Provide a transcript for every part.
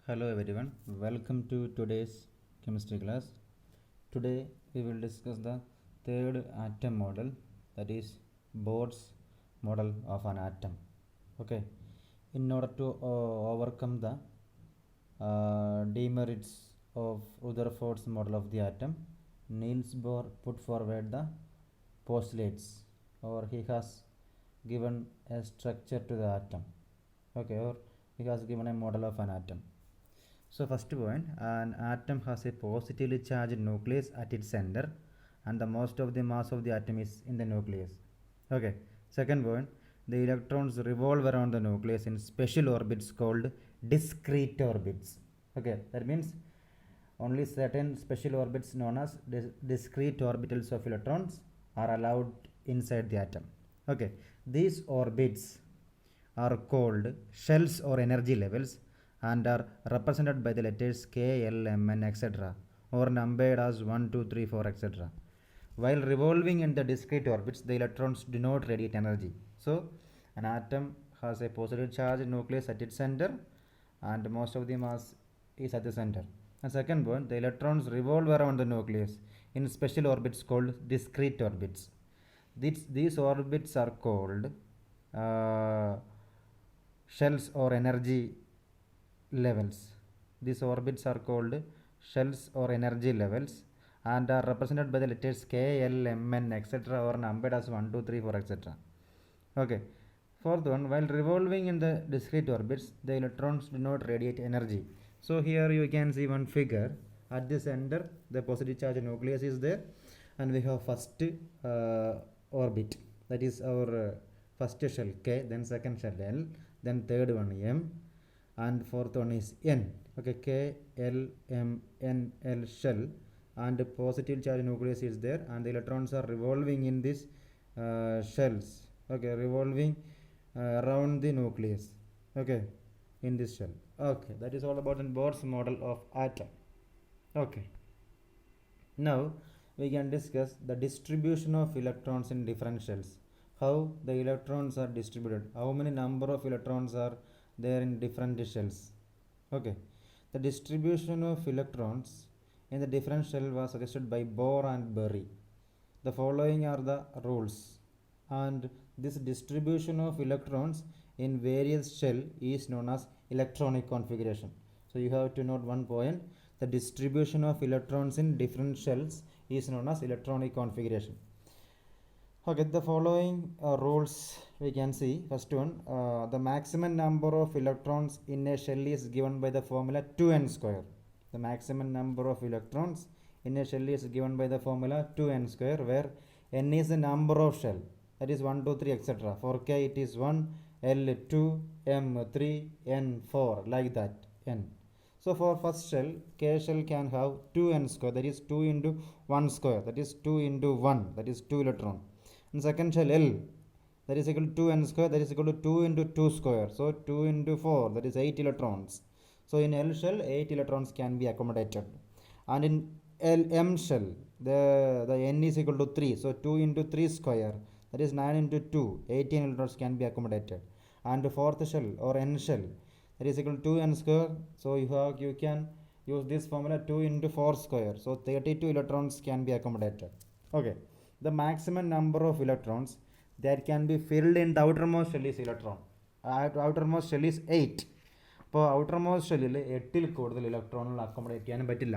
Hello everyone, welcome to today's chemistry class. Today we will discuss the third atom model, that is Bohr's model of an atom. Okay, in order to overcome the demerits of Rutherford's model of the atom, Niels Bohr put forward the postulates, or he has given a structure to the atom. Okay, or he has given a model of an atom. So first point, an atom has a positively charged nucleus at its center, and the most of the mass of the atom is in the nucleus. Okay. Second point, the electrons revolve around the nucleus in special orbits called discrete orbits. Okay, that means only certain special orbits known as discrete orbitals of electrons are allowed inside the atom. Okay, these orbits are called shells or energy levels and are represented by the letters K, L, M, N, etc., or numbered as 1, 2, 3, 4, etc. While revolving in the discrete orbits, the electrons do not radiate energy. So, an atom has a positive charged nucleus at its center, and most of the mass is at the center. And second point, the electrons revolve around the nucleus in special orbits called discrete orbits. These orbits are called uh, shells or energy levels. These orbits are called shells or energy levels and are represented by the letters K, L, M, N, etc., or numbered as 1, 2, 3, 4, etc. Okay. Fourth one, while revolving in the discrete orbits, the electrons do not radiate energy. So here you can see one figure. At the center, the positive charge nucleus is there, and we have first orbit, that is our first shell K, then second shell L, then third one M, and fourth one is N. Okay, K, L, M, N, L shell, and positive charge nucleus is there, and the electrons are revolving in these shells. Okay, revolving around the nucleus. Okay, in this shell. Okay, that is all about the Bohr's model of atom. Okay, now we can discuss the distribution of electrons in different shells. How the electrons are distributed, how many number of electrons are there in different shells. Okay, the distribution of electrons in the different shell was suggested by Bohr and Berry. The following are the rules, and this distribution of electrons in various shell is known as electronic configuration. So you have to note one point, the distribution of electrons in different shells is known as electronic configuration. Okay, the following rules we can see. First one, the maximum number of electrons in a shell is given by the formula 2n square. The maximum number of electrons in a shell is given by the formula 2n square, where n is the number of shell, that is 1, 2, 3, etc. For K it is 1, L 2, M 3, N 4, like that, N. So for first shell, K shell can have 2n square, that is 2 into 1 square, that is 2 into 1, that is 2 electron. And second shell L, that is equal to 2n square, that is equal to 2 into 2 square, so 2 into 4, that is 8 electrons. So in L shell, 8 electrons can be accommodated. And in M shell, the n is equal to 3, so 2 into 3 square, that is 9 into 2, 18 electrons can be accommodated. And the fourth shell or N shell, that is equal to 2n square, so you can use this formula 2 into 4 square, so 32 electrons can be accommodated. Okay, the maximum number of electrons that can be filled in the outermost shell is electron. Outermost shell is 8. അപ്പോൾ outermost ഷെല്ലിൽ 8ൽ കൂടുതൽ ഇലക്ട്രോണുകൾ accommodate ചെയ്യാനും പറ്റില്ല.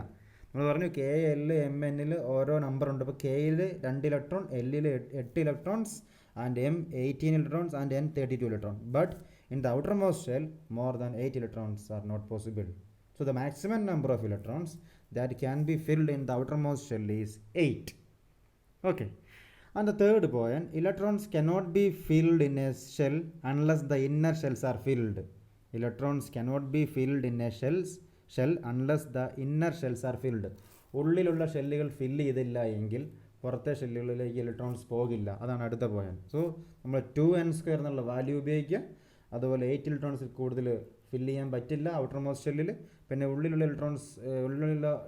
നമ്മൾ പറഞ്ഞു K L M എന്നിൽ ഓരോ നമ്പർ ഉണ്ട്. അപ്പോൾ കെയിൽ 2 ഇലക്ട്രോൺ, എല്ലിൽ 8 electrons, and M 18 electrons, and N 32 electron. But in the outermost shell, more than 8 electrons are not possible. So the maximum number of electrons that can be filled in the outermost shell is 8. Okay. And the third point, electrons cannot be filled in a shell unless the inner shells are filled. Electrons cannot be filled in a shell unless the inner shells are filled. ഉള്ളിലുള്ള ഷെല്ലുകൾ fill ചെയ്തില്ല എങ്കിൽ പുറത്തെ ഷെല്ലുകളിലേക്ക് electrons പോകില്ല. അതാണ് അടുത്ത point. So നമ്മൾ 2n square എന്നുള്ള value ഉപയോഗിക്കുക. അതുപോലെ 8 ഇലക്ട്രോൺസിൽ കൂടുതൽ ഫില്ല് ചെയ്യാൻ പറ്റില്ല ഔട്ടർമോസ്റ്റ് ഷെല്ലിൽ. പിന്നെ ഉള്ളിലുള്ള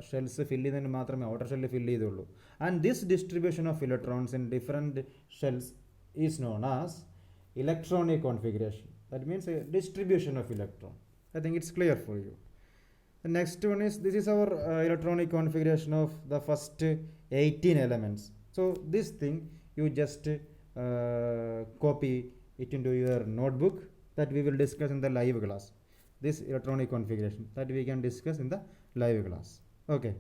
ഷെൽസ് ഫില്ല് ചെയ്തതിന് മാത്രമേ ഔട്ടർ ഷെല്ല് ഫില്ല് ചെയ്തുള്ളൂ. And this distribution of electrons in different shells is known as electronic configuration. That means a distribution of electron. I think it's clear for you. The next one is, this is our electronic configuration of the first 18 elements. So this thing you just copy it into your notebook, that we will discuss in the live class. This electronic configuration that we can discuss in the live class. Okay.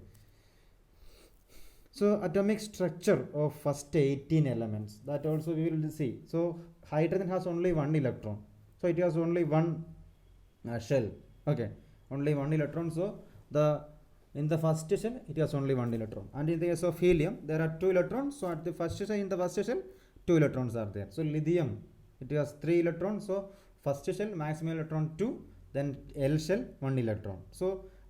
So atomic structure of first 18 elements, that also we will see. So hydrogen has only one electron, so it has only one shell. Okay, only one electron. So in the first shell it has only one electron, and in the case of helium there are two electrons. So at the first shell, in the first shell, two electrons are there. So lithium, it has three electrons. So first shell maximum electron 2, then L shell 1 electron. So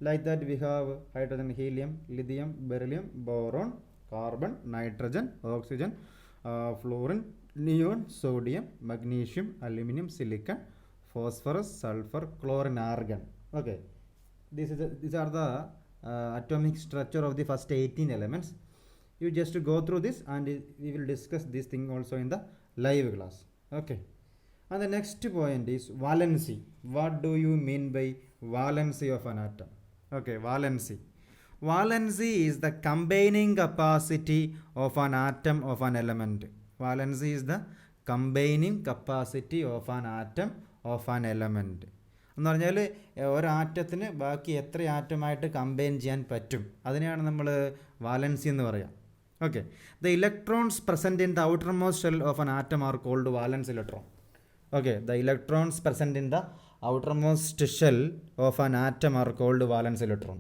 like that we have hydrogen, helium, lithium, beryllium, boron, carbon, nitrogen, oxygen, fluorine, neon, sodium, magnesium, aluminum, silicon, phosphorus, sulfur, chlorine, argon. Okay, these are the atomic structure of the first 18 elements. You just go through this, and we will discuss this thing also in the live class. Okay, and the next point is valency. What do you mean by valency of an atom? Okay, valency. Valency is the combining capacity of an atom of an element. Valency is the combining capacity of an atom of an element. എന്ന് പറഞ്ഞാൽ ഒരു ആറ്റത്തിന് ബാക്കി എത്ര ആറ്റമായിട്ട് combine ചെയ്യാൻ പറ്റും, അതിനെയാണ് നമ്മൾ valency എന്ന് പറയാം. Okay, the electrons present in the outermost shell of an atom are called valence electron. Okay, the electrons present in the outermost shell of an atom are called valence electron.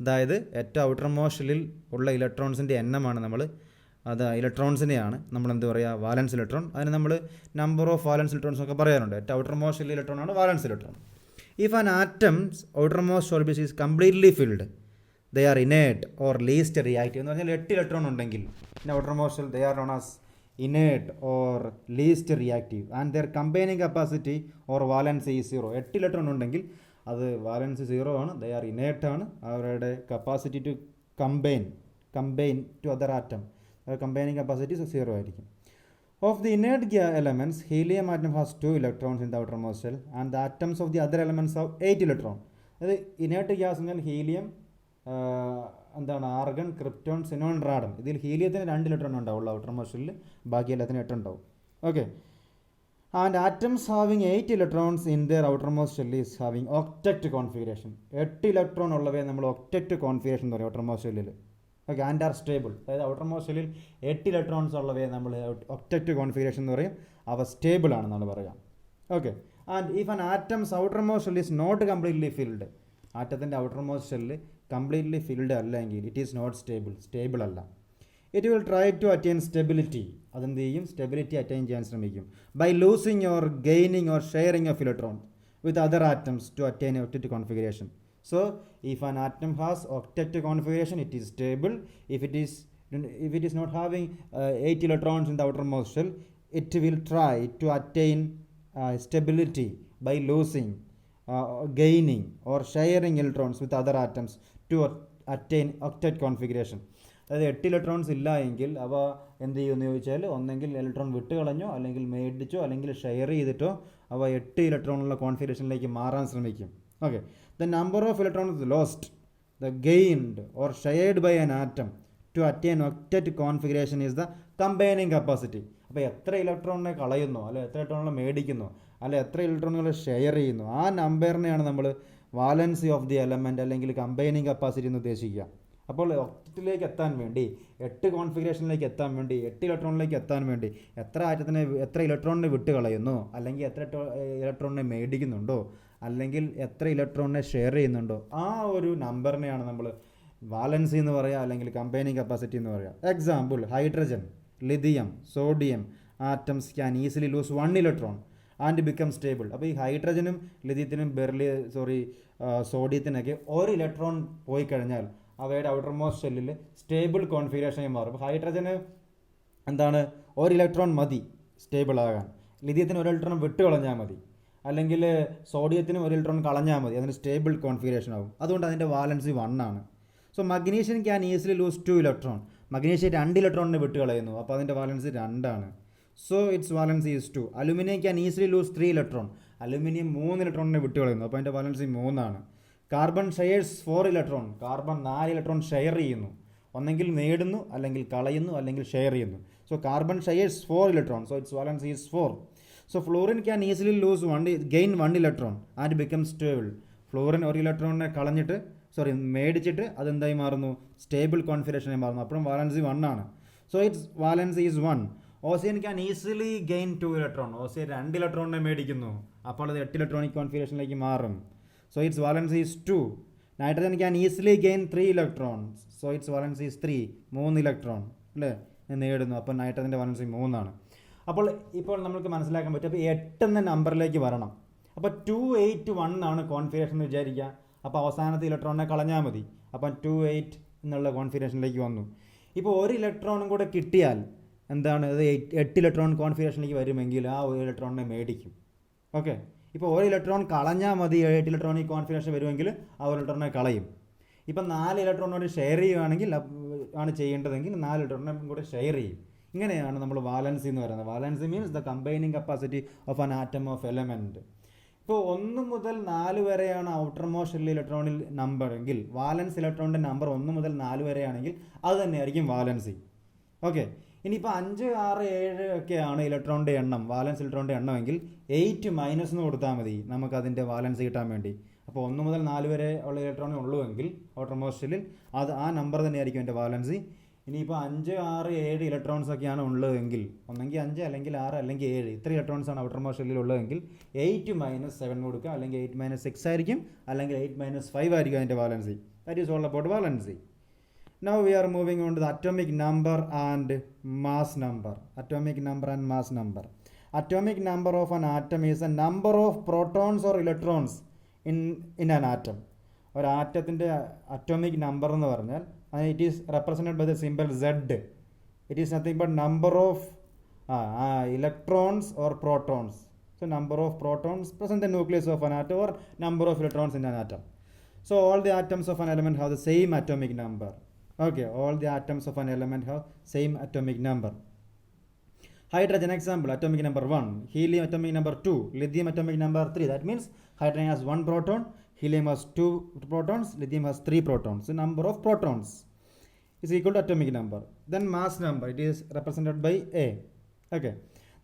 അതായത് ഏറ്റവും outermost ഷെല്ലിൽ ഉള്ള ഇലക്ട്രോൺസിൻ്റെ എണ്ണമാണ് അത് ഇലക്ട്രോൺസിനെയാണ് നമ്മൾ എന്ത് പറയുക, വാലൻസ് electron. അതിന് നമ്മൾ നമ്പർ ഓഫ് വാലൻസ് ഇലക്ട്രോൺസ് ഒക്കെ പറയാറുണ്ട്. ഏറ്റവും ഔട്ടർമോസ്റ്റ് ഷെല്ലിൽ ഇലക്ട്രോൺ ആണ് വാലൻസ് electron. If an atoms outermost orbit is completely filled, they are inert or least reactive. എന്ന് പറഞ്ഞാൽ 8 ഇലക്ട്രോൺ ഉണ്ടെങ്കിൽ in outermost shell they are known as inert or least reactive, and their combining capacity or valency is 0. 8 electron ഉണ്ടെങ്കിൽ അത് valency 0 ആണ്, they are inert ആണ്. അവരുടെ capacity to combine to other atom, combining capacity 0 ആയിരിക്കും. Of the inert elements, helium atom has 2 electrons in the outermost shell, and the atoms of the other elements have 8 electrons. അതായത് inert gas എന്നാൽ helium, എന്താണ്, argon, krypton, xenon, radon. ഇതിൽ ഹീലിയത്തിന് 2 electron ഉണ്ടാവുള്ളൂ outermost shell, ബാക്കി എല്ലാത്തിനും 8 ഉണ്ടാവും. Okay, and atoms having 8 electrons in their outermost shell is having octet configuration. 8 electron ഉള്ളവയെ നമ്മൾ ഒക്ടറ്റ് കോൺഫിഗറേഷൻ എന്ന് പറയും outermost shell. Okay, and are stable. അതായത് outermost shell 8 ഇലക്ട്രോൺസ് ഉള്ളവയെ നമ്മൾ ഒക്ടറ്റ് കോൺഫിഗറേഷൻ എന്ന് പറയും. അവ സ്റ്റേബിൾ ആണെന്നാണ് പറയാം. Okay, and if an atoms outermost shell is not completely filled, ആറ്റത്തിൻ്റെ outermost shell കംപ്ലീറ്റ്ലി ഫിൽഡ് അല്ലെങ്കിൽ ഇറ്റ് ഈസ് നോട്ട് സ്റ്റേബിൾ അല്ല. It will try to attain stability. അതെന്ത് ചെയ്യും, സ്റ്റെബിലിറ്റി അറ്റൈൻ ചെയ്യാൻ ശ്രമിക്കും by losing or gaining or sharing of electron with other atoms to attain octet configuration. So if an atom has octet configuration it is stable. If it is not having 8 electrons in the outermost shell, it will try to attain stability by losing, gaining or sharing electrons with other atoms to attain octet configuration. അതായത് 8 electrons ഇല്ല എങ്കിൽ അവ എന്ത് ചെയ്യുമെന്ന് ചോദിച്ചാൽ, ഒന്നെങ്കിൽ electron വിട്ട് കളഞ്ഞോ, അല്ലെങ്കിൽ മേടിച്ചോ, അല്ലെങ്കിൽ ഷെയർ ചെയ്തിട്ടോ അവ 8 ഇലക്ട്രോണുള്ള കോൺഫിഗറേഷനിലേക്ക് മാറാൻ ശ്രമിക്കും. Okay, the number of electrons lost, the gained or shared by an atom to attain octet configuration is the combining capacity. അപ്പോൾ എത്ര ഇലക്ട്രോണിനെ കളയുന്നോ, അല്ലെ എത്ര ഇലക്ട്രോണുകളെ മേടിക്കുന്നോ, അല്ലെ എത്ര ഇലക്ട്രോണുകൾ ഷെയർ ചെയ്യുന്നു, ആ നമ്പറിനെയാണ് നമ്മൾ വാലൻസി ഓഫ് ദി എലമെൻറ്റ് അല്ലെങ്കിൽ കമ്പൈനിങ് കപ്പാസിറ്റി എന്ന് ഉദ്ദേശിക്കുക. അപ്പോൾ ഒക്ടറ്റിലേക്ക് എത്താൻ വേണ്ടി, 8 കോൺഫിഗറേഷനിലേക്ക് എത്താൻ വേണ്ടി, 8 ഇലക്ട്രോണിലേക്ക് എത്താൻ വേണ്ടി എത്ര ഇലക്ട്രോണിനെ വിട്ട് കളയുന്നു, അല്ലെങ്കിൽ എത്ര ഇലക്ട്രോണിനെ മേടിക്കുന്നുണ്ടോ, അല്ലെങ്കിൽ എത്ര ഇലക്ട്രോണിനെ ഷെയർ ചെയ്യുന്നുണ്ടോ, ആ ഒരു നമ്പറിനെയാണ് നമ്മൾ വാലൻസി എന്ന് പറയുക, അല്ലെങ്കിൽ കമ്പൈനിങ് കപ്പാസിറ്റി എന്ന് പറയുക. Example, hydrogen, lithium, sodium atoms can easily lose 1 electron and become stable. അപ്പോൾ ഈ ഹൈഡ്രജനും ലിഥിയത്തിനും സോഡിയത്തിനൊക്കെ 1 ഇലക്ട്രോൺ പോയി കഴിഞ്ഞാൽ അവയുടെ ഔട്ടർമോസ്റ്റ് ഷെല്ലിൽ സ്റ്റേബിൾ കോൺഫിഗറേഷനായി മാറും. അപ്പോൾ ഹൈഡ്രജന് എന്താണ്, 1 ഇലക്ട്രോൺ മതി സ്റ്റേബിൾ ആകാൻ. ലിഥിയത്തിന് 1 ഇലക്ട്രോൺ വിട്ട് കളഞ്ഞാൽ മതി, അല്ലെങ്കിൽ സോഡിയത്തിന് 1 ഇലക്ട്രോൺ കളഞ്ഞാൽ മതി, അതിന് സ്റ്റേബിൾ കോൺഫിഗറേഷൻ ആകും. അതുകൊണ്ട് അതിൻ്റെ വാലൻസി 1 ആണ്. So magnesium can easily lose 2 electron. Magnesium 2 ഇലക്ട്രോണിനെ വിട്ട് കളയുന്നു, അപ്പോൾ അതിൻ്റെ വാലൻസി 2 ആണ്. So its valency is 2. Aluminium can easily lose 3 electron. Aluminium 3 ഇലക്ട്രോണിനെ വിട്ട് കളയുന്നു, അപ്പോൾ അതിൻ്റെ വാലൻസി 3 ആണ്. Carbon shares 4 electron. Carbon 4 electron share ചെയ്യുന്നു. ഒന്നെങ്കിൽ നേടുന്നു, അല്ലെങ്കിൽ കളയുന്നു, അല്ലെങ്കിൽ ഷെയർ ചെയ്യുന്നു. So carbon shares 4 electron. So its valency is 4. So fluorine can easily lose gain 1 electron and become stable. Fluorine ഒരു ഇലക്ട്രോണിനെ കളഞ്ഞിട്ട് മേടിച്ചിട്ട് അതെന്തായി മാറുന്നു? സ്റ്റേബിൾ കോൺഫിഗറേഷനായി മാറുന്നു. അപ്പോഴും വാലൻസി 1 ആണ്. So its valency is 1. Oxygen can easily gain 2 electron. Oxygen 2 ഇലക്ട്രോണിനെ മേടിക്കുന്നു. അപ്പോൾ അത് 8 ഇലക്ട്രോണിക് കോൺഫിഗറേഷനിലേക്ക് മാറും. So its valency is 2. Nitrogen can easily gain 3 electrons. So its valency is 3. 3 electron അല്ലേ നേടുന്നു. അപ്പോൾ നൈട്രജൻ്റെ വാലൻസി 3 ആണ്. അപ്പോൾ ഇപ്പോൾ നമുക്ക് മനസ്സിലാക്കാൻ പറ്റും. അപ്പോൾ 8 എന്ന നമ്പറിലേക്ക് വരണം. അപ്പോൾ 2, 8, 1 ആണ് കോൺഫിഗറേഷൻ എന്ന് വിചാരിക്കുക. അപ്പോൾ അവസാനത്തെ ഇലക്ട്രോണിനെ കളഞ്ഞാൽ മതി. അപ്പം 2, 8 എന്നുള്ള കോൺഫിഗറേഷനിലേക്ക് വന്നു. ഇപ്പോൾ ഒരു ഇലക്ട്രോണും കൂടെ കിട്ടിയാൽ എന്താണ്? അത് 8 ഇലക്ട്രോൺ കോൺഫിഗറേഷനിലേക്ക് വരുമെങ്കിൽ ആ ഒരു ഇലക്ട്രോണിനെ മേടിക്കും. ഓക്കെ. ഇപ്പോൾ ഒരു ഇലക്ട്രോൺ കളഞ്ഞാൽ മതി 8 ഇലക്ട്രോണിക് കോൺഫിഗറേഷൻ വരുമെങ്കിൽ ആ ഒരു ഇലക്ട്രോണിനെ കളയും. ഇപ്പം 4 ഇലക്ട്രോണോട് ഷെയർ ചെയ്യുകയാണെങ്കിൽ ആണ് ചെയ്യേണ്ടതെങ്കിൽ 4 ഇലക്ട്രോണിനെ കൂടെ ഷെയർ ചെയ്യും. ഇങ്ങനെയാണ് നമ്മൾ വാലൻസി എന്ന് പറയുന്നത്. Valency means the combining capacity of an atom of element. ഇപ്പോൾ 1 മുതൽ 4 വരെയാണ് ഔട്ടർ മോസ്റ്റ് ഇലക്ട്രോണിൽ നമ്പർ എങ്കിൽ വാലൻസ് ഇലക്ട്രോണിൻ്റെ നമ്പർ 1 മുതൽ 4 വരെയാണെങ്കിൽ അത് തന്നെയായിരിക്കും വാലൻസി. ഓക്കെ. ഇനിയിപ്പോൾ 5, 6, 7 ഒക്കെയാണ് ഇലക്ട്രോണിൻ്റെ എണ്ണം, വാലൻസ് ഇലക്ട്രോണിൻ്റെ എണ്ണമെങ്കിൽ 8 മൈനസ് എന്ന് കൊടുത്താൽ മതി നമുക്കതിൻ്റെ വാലൻസ് കിട്ടാൻ വേണ്ടി. അപ്പോൾ 1 മുതൽ 4 വരെ ഉള്ള ഇലക്ട്രോണേ ഉള്ളൂ എങ്കിൽ ഔട്ടർ മോസ്റ്റിൽ അത് ആ നമ്പർ തന്നെയായിരിക്കും എൻ്റെ വാലൻസി. ഇനിയിപ്പോൾ 5, 6, 7 ഇലക്ട്രോൺസ് ഒക്കെയാണ് ഉള്ളതെങ്കിൽ ഒന്നെങ്കിൽ 5 അല്ലെങ്കിൽ 6 അല്ലെങ്കിൽ 7 ഇത്ര ഇലക്ട്രോൺസാണ് ഔട്ടർ മോസ്റ്റിൽ ഉള്ളതെങ്കിൽ 8 മൈനസ് 7 കൊടുക്കുക. അല്ലെങ്കിൽ 8 മൈനസ് 6 ആയിരിക്കും, അല്ലെങ്കിൽ 8 മൈനസ് 5 ആയിരിക്കും അതിൻ്റെ valency. That is all about valency. Now we are moving on to the atomic number and mass number. Atomic number and mass number. Atomic number of an atom is a number of protons or electrons in an atom. ഒരു ആറ്റത്തിൻ്റെ atomic number എന്ന് പറഞ്ഞാൽ it is represented by the symbol Z. It is nothing but number of electrons or protons. So number of protons present in the nucleus of an atom or number of electrons in an atom. So all the atoms of an element have the same atomic number. Okay, all the atoms of an element have same atomic number. Hydrogen example, atomic number 1, helium atomic number 2, lithium atomic number 3. That means hydrogen has 1 proton, helium has 2 protons, lithium has 3 protons. The number of protons is equal to atomic number. Then mass number, it is represented by A. Okay,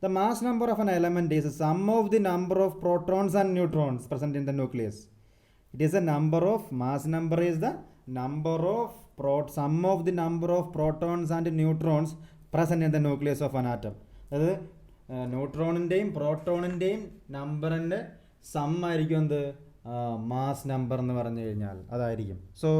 the mass number of an element is the sum of the number of protons and neutrons present in the nucleus. It is a number of, mass number is the number of sum of the number of protons and neutrons present in the nucleus of an atom. അതായത് ന്യൂട്രോണിൻ്റെയും പ്രോട്ടോണിൻ്റെയും നമ്പറിൻ്റെ some ആയിരിക്കും എന്ത് mass number എന്ന് പറഞ്ഞു കഴിഞ്ഞാൽ അതായിരിക്കും. So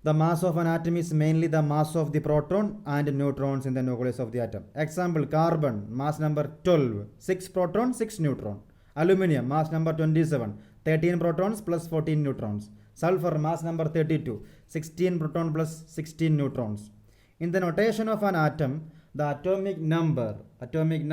the mass of an atom is mainly the mass of the proton and neutrons in the nucleus of the atom. Example, carbon mass number 12, 6 proton 6 neutron. Aluminium mass number 27, 13 protons plus 14 neutrons. Sulfur mass number 32, 16 proton plus 16 neutrons. In the notation of an atom, the atomic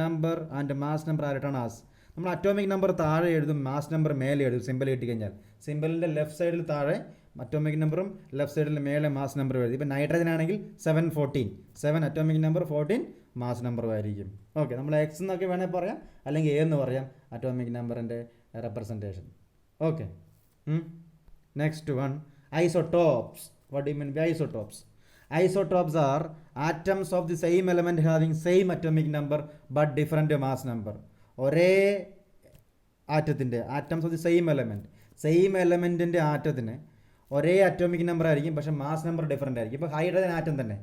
number and mass number are written as. നമ്മൾ atomic number താഴെ എഴുതും, mass number മേലെ എഴുതും. Simple കിട്ടി കഴിഞ്ഞാൽ സിമ്പിളിൻ്റെ left സൈഡിൽ താഴെ atomic നമ്പറും ലെഫ്റ്റ് സൈഡിൽ മേലെ മാസ് നമ്പറും എഴുതി. ഇപ്പോൾ നൈട്രജൻ ആണെങ്കിൽ 714, 7 അറ്റോമിക് നമ്പർ, 14 മാസ് നമ്പറും ആയിരിക്കും. ഓക്കെ, നമ്മൾ എക്സ് എന്നൊക്കെ വേണമെങ്കിൽ പറയാം, അല്ലെങ്കിൽ എ എന്ന് പറയാം അറ്റോമിക് നമ്പറിൻ്റെ representation. Okay. Next one, isotopes. What do you mean by isotopes? Isotopes are atoms of the same element having same atomic number but different mass number. ഒരേ ആറ്റത്തിൻ്റെ ആറ്റംസ് ഓഫ് ദി സെയിം എലമെൻറ്റിൻ്റെ ആറ്റത്തിന് ഒരേ atomic number ആയിരിക്കും, പക്ഷേ mass number different ആയിരിക്കും. ഇപ്പോൾ hydrogen atom തന്നെ,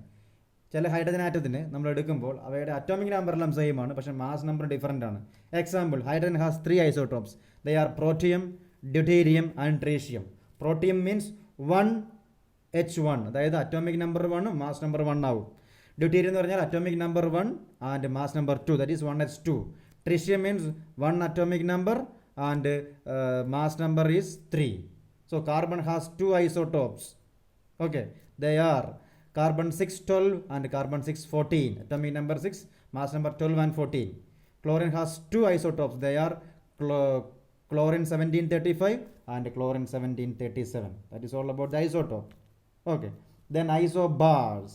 ചില hydrogen ആറ്റത്തിന് നമ്മൾ എടുക്കുമ്പോൾ അവയുടെ അറ്റോമിക് നമ്പർ എല്ലാം സെയിം ആണ്, പക്ഷേ മാസ് നമ്പർ ഡിഫറൻ്റ് ആണ്. Example, hydrogen has 3 isotopes. They are protium, deuterium and tritium. Protium means 1H1, അതായത് അറ്റോമിക് നമ്പർ 1 മാസ് നമ്പർ 1 ആവും. ഡ്യൂട്ടീരിയം എന്ന് പറഞ്ഞാൽ atomic number 1 and mass number 2, that is 1H2. Tritium means 1 atomic number and mass number is 3. So carbon has 2 isotopes. Okay, they are carbon 612 and carbon 614, atomic number 6, mass number 12 and 14. Chlorine has 2 isotopes. They are chlorine 1735 and chlorine 1737. That is all about the isotope. Okay, then isobars.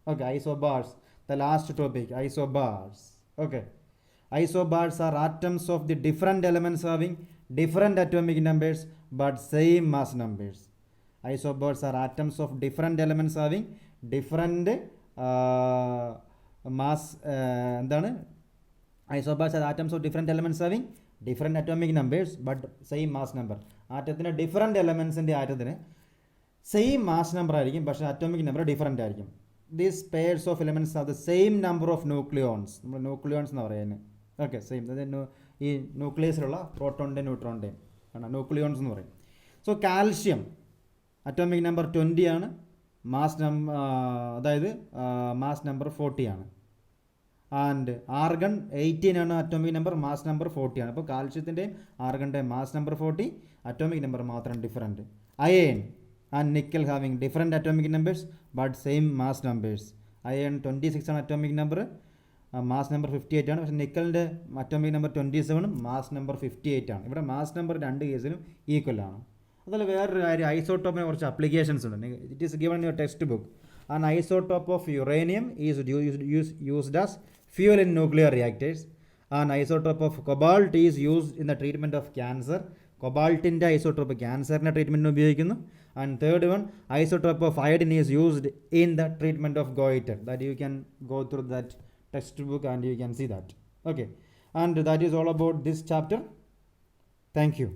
Okay, isobars, the last topic, isobars. Okay, isobars are atoms of the different elements having different atomic numbers but same mass numbers. Isobars are atoms of different elements having different mass. എന്താണ് isobars are atoms of different elements having different atomic numbers but same mass number. ആറ്റത്തിന് different എലമെൻസിൻ്റെ ആറ്റത്തിന് same mass number ആയിരിക്കും, പക്ഷേ atomic number different ആയിരിക്കും. These pairs of elements are the same number of nucleons. നമ്മൾ nucleons എന്ന് പറയുന്നത്. Okay, same. അതായത് ഈ ന്യൂക്ലിയസിലുള്ള പ്രോട്ടോണിൻ്റെയും ന്യൂട്രോണിൻ്റെയും ആണ് ന്യൂക്ലിയോൺസ് എന്ന് പറയും. സോ കാൽഷ്യം അറ്റോമിക് നമ്പർ 20 ആണ്, അതായത് മാസ് നമ്പർ 40 ആണ്. ആൻഡ് ആർഗൺ 18 ആണ് അറ്റോമിക് നമ്പർ, മാസ് നമ്പർ 40 ആണ്. അപ്പോൾ കാൽഷ്യത്തിൻ്റെയും ആർഗണിൻ്റെയും മാസ് നമ്പർ 40, അറ്റോമിക് നമ്പർ മാത്രം different. Iron and nickel having different atomic numbers but same mass numbers. Iron 26 ആണ് അറ്റോമിക് നമ്പർ, മാസ് നമ്പർ 58 ആണ്. പക്ഷേ നിക്കലിൻ്റെ അറ്റോമിക് നമ്പർ 27, മാസ് നമ്പർ 58 ആണ്. ഇവിടെ mass number രണ്ട് കേസിലും ഈക്വൽ ആണ്. അതുപോലെ വേറൊരു കാര്യം, ഐസോട്ടോപ്പിനെ കുറച്ച് അപ്ലിക്കേഷൻസ് ഉണ്ട്. It is given in your text book. An isotope of uranium is used as fuel in nuclear reactors. An isotope of cobalt is used in the treatment of cancer. Cobaltinte isotope ക്യാൻസറിൻ്റെ ട്രീറ്റ്മെൻറ്റിന് ഉപയോഗിക്കുന്നു. And third one, isotope of iodine is used in the treatment of goiter. That you can go through that textbook and you can see that. Okay, and that is all about this chapter. Thank you.